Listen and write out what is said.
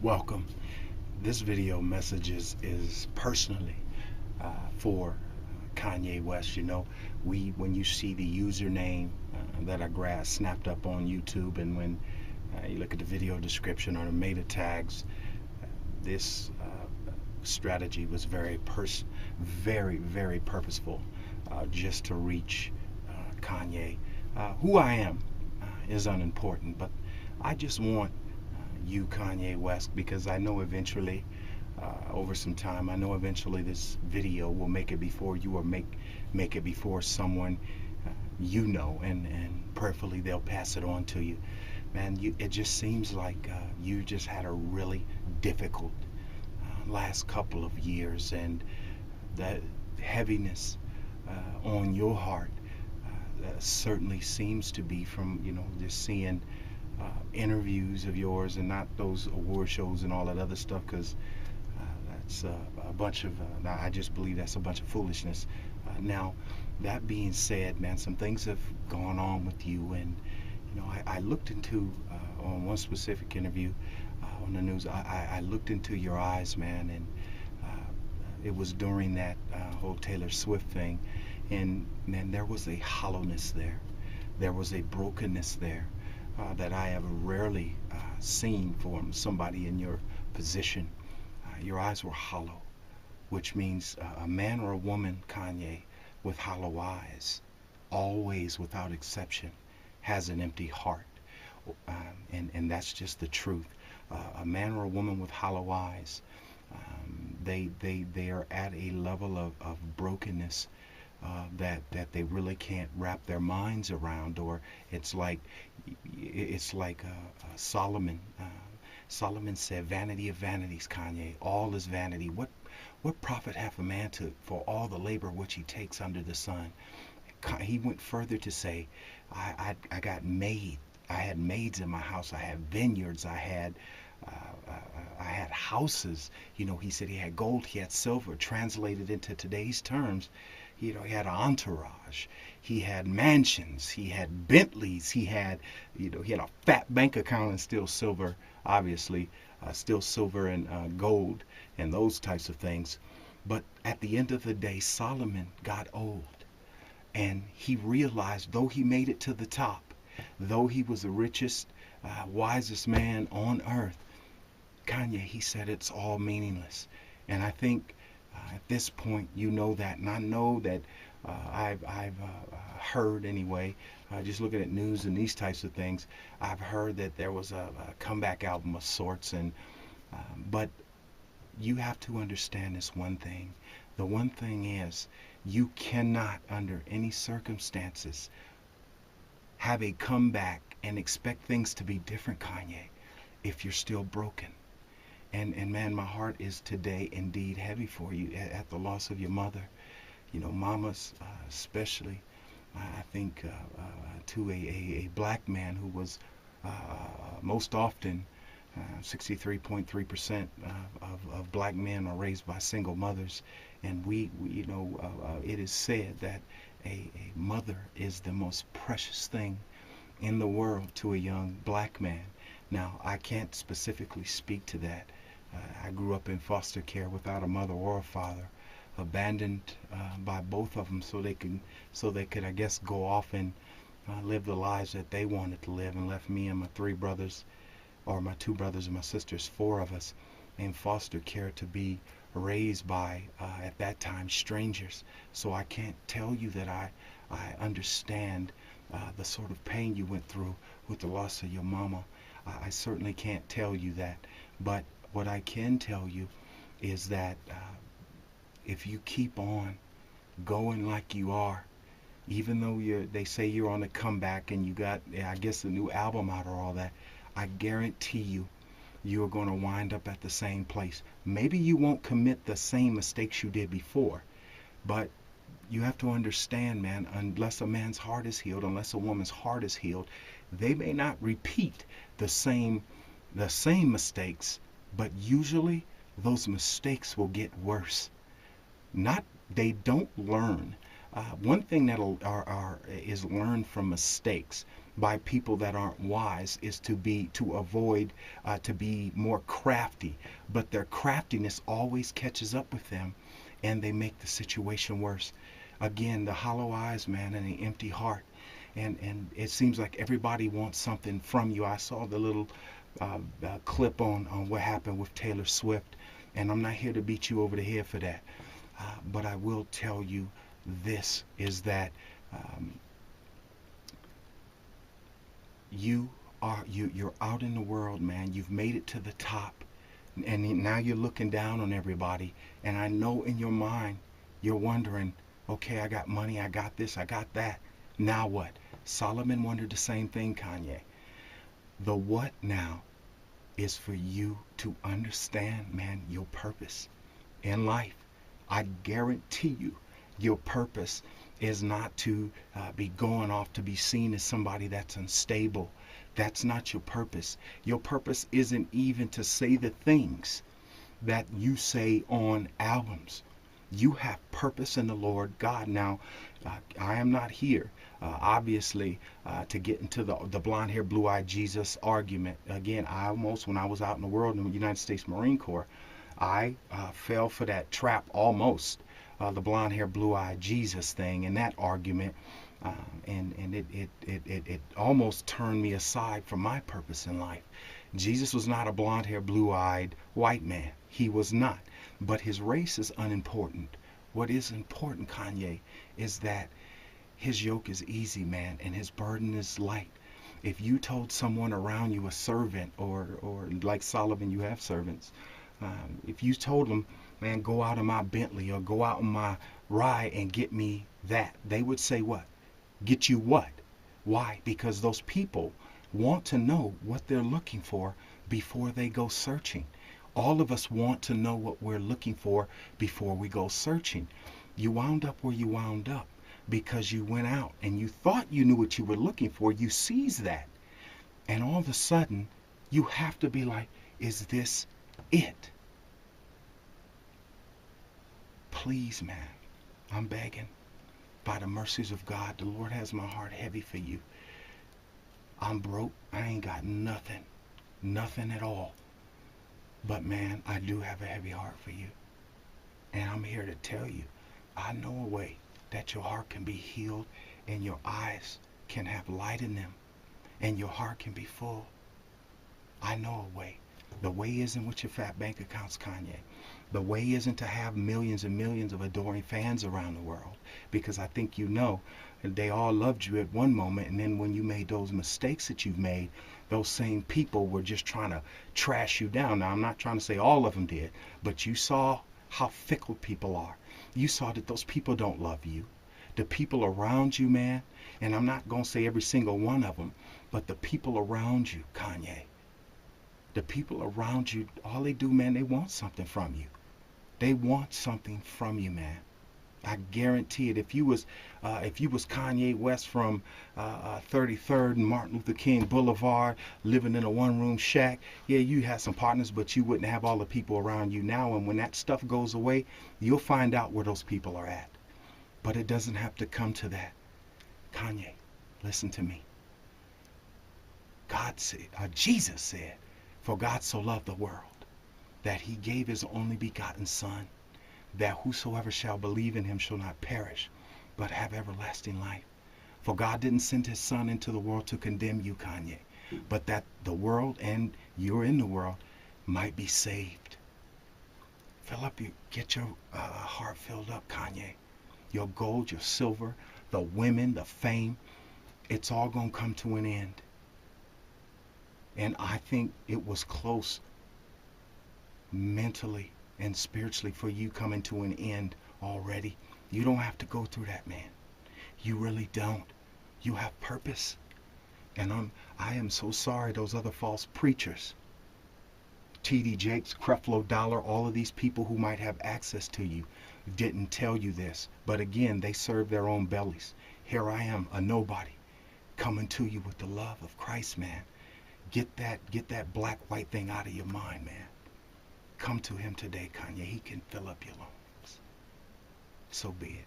Welcome. This video message is personally for Kanye West. When you see the username that I snapped up on YouTube, and when you look at the video description or the meta tags, this strategy was very purposeful, just to reach Kanye. Who I am is unimportant, but I just want you, Kanye West, because I know eventually, over some time, I know eventually this video will make it before you, or make it before someone and prayerfully they'll pass it on to you. Man, it just seems like you just had a really difficult last couple of years, and that heaviness on your heart certainly seems to be from just seeing interviews of yours, and not those award shows and all that other stuff, because that's a bunch of I just believe that's a bunch of foolishness. Now, that being said, man, some things have gone on with you, and I looked into on one specific interview on the news. I looked into your eyes, man, and it was during that whole Taylor Swift thing, and man, there was a hollowness there. There was a brokenness there that I have rarely seen from somebody in your position. Your eyes were hollow, which means a man or a woman, Kanye, with hollow eyes, always without exception, has an empty heart. And that's just the truth. A man or a woman with hollow eyes, they are at a level of brokenness that they really can't wrap their minds around. Or it's like Solomon. Solomon said, "Vanity of vanities, Kanye. All is vanity. What profit hath a man for all the labor which he takes under the sun?" He went further to say, I had maids in my house. I had vineyards. I had houses. He said he had gold, he had silver. Translated into today's terms, he had an entourage. He had mansions. He had Bentleys. He had a fat bank account, and still silver, obviously, still silver and gold and those types of things. But at the end of the day, Solomon got old, and he realized, though he made it to the top, though he was the richest, wisest man on earth, Kanye, he said, it's all meaningless. And I think at this point, that, and I know that I've heard anyway, just looking at news and these types of things, I've heard that there was a comeback album of sorts, and but you have to understand this one thing. The one thing is, you cannot, under any circumstances, have a comeback and expect things to be different, Kanye, if you're still broken. And man, my heart is today indeed heavy for you at the loss of your mother. Mamas, especially, I think, to a black man who was most often 63.3% of black men are raised by single mothers, and it is said that a mother is the most precious thing in the world to a young black man. Now, I can't specifically speak to that. I grew up in foster care without a mother or a father, abandoned by both of them, so they could, I guess, go off and live the lives that they wanted to live, and left me and my three brothers, or my two brothers and my sisters, four of us, in foster care to be raised by, at that time, strangers. So I can't tell you that I understand the sort of pain you went through with the loss of your mama. I certainly can't tell you that. But what I can tell you is that if you keep on going like you are, even though they say you're on a comeback and you got, I guess, a new album out or all that, I guarantee you are going to wind up at the same place. Maybe you won't commit the same mistakes you did before, but you have to understand, man, unless a man's heart is healed, unless a woman's heart is healed, they may not repeat the same mistakes, but usually those mistakes will get worse. They don't learn. One thing that is learned from mistakes by people that aren't wise is to avoid to be more crafty, but their craftiness always catches up with them, and they make the situation worse. Again, the hollow eyes, man, and the empty heart, and it seems like everybody wants something from you. I saw the little clip on what happened with Taylor Swift, and I'm not here to beat you over the head for that, but I will tell you this is that um, you're out in the world, man. You've made it to the top, and now you're looking down on everybody. And I know in your mind you're wondering, okay, I got money, I got this, I got that. Now what? Solomon wondered the same thing, Kanye. The what now is for you to understand, man, your purpose in life. I guarantee you, your purpose is not to be going off to be seen as somebody that's unstable. That's not your purpose. Your purpose isn't even to say the things that you say on albums. You have purpose in the Lord God. Now, I am not here, obviously, to get into the blonde hair, blue eyed Jesus argument. Again, I almost, when I was out in the world in the United States Marine Corps, I fell for that trap almost, the blonde hair, blue eyed Jesus thing and that argument. And it almost turned me aside from my purpose in life. Jesus was not a blonde hair, blue eyed white man. He was not. But his race is unimportant. What is important, Kanye, is that his yoke is easy, man, and his burden is light. If you told someone around you, a servant, or like Solomon, you have servants, if you told them, man, go out in my Bentley or go out in my ride and get me that, they would say what? Get you what? Why? Because those people want to know what they're looking for before they go searching. All of us want to know what we're looking for before we go searching. You wound up where you wound up because you went out and you thought you knew what you were looking for. You seized that. And all of a sudden, you have to be like, is this it? Please, man, I'm begging. By the mercies of God, the Lord has my heart heavy for you. I'm broke. I ain't got nothing. Nothing at all. But man, I do have a heavy heart for you. And I'm here to tell you, I know a way that your heart can be healed and your eyes can have light in them and your heart can be full. I know a way. The way isn't with your fat bank accounts, Kanye. The way isn't to have millions and millions of adoring fans around the world, because I think you know they all loved you at one moment, and then when you made those mistakes that you've made, those same people were just trying to trash you down. Now, I'm not trying to say all of them did, but you saw how fickle people are. You saw that those people don't love you. The people around you, man, and I'm not going to say every single one of them, but the people around you, Kanye, the people around you, all they do, man, they want something from you. They want something from you, man. I guarantee it. If you was Kanye West from 33rd and Martin Luther King Boulevard, living in a one-room shack, yeah, you had some partners, but you wouldn't have all the people around you now. And when that stuff goes away, you'll find out where those people are at. But it doesn't have to come to that. Kanye, listen to me. God said, Jesus said, for God so loved the world that he gave his only begotten Son, that whosoever shall believe in him shall not perish, but have everlasting life. For God didn't send his Son into the world to condemn you, Kanye, but that the world, and you're in the world, might be saved. Get your heart filled up, Kanye. Your gold, your silver, the women, the fame, it's all going to come to an end. And I think it was close mentally and spiritually for you coming to an end already. You don't have to go through that, man. You really don't. You have purpose. And I am so sorry those other false preachers, T.D. Jakes, Creflo Dollar, all of these people who might have access to you didn't tell you this. But again, they serve their own bellies. Here I am, a nobody, coming to you with the love of Christ, man. Get that black, white thing out of your mind, man. Come to him today, Kanye. He can fill up your lungs. So be it.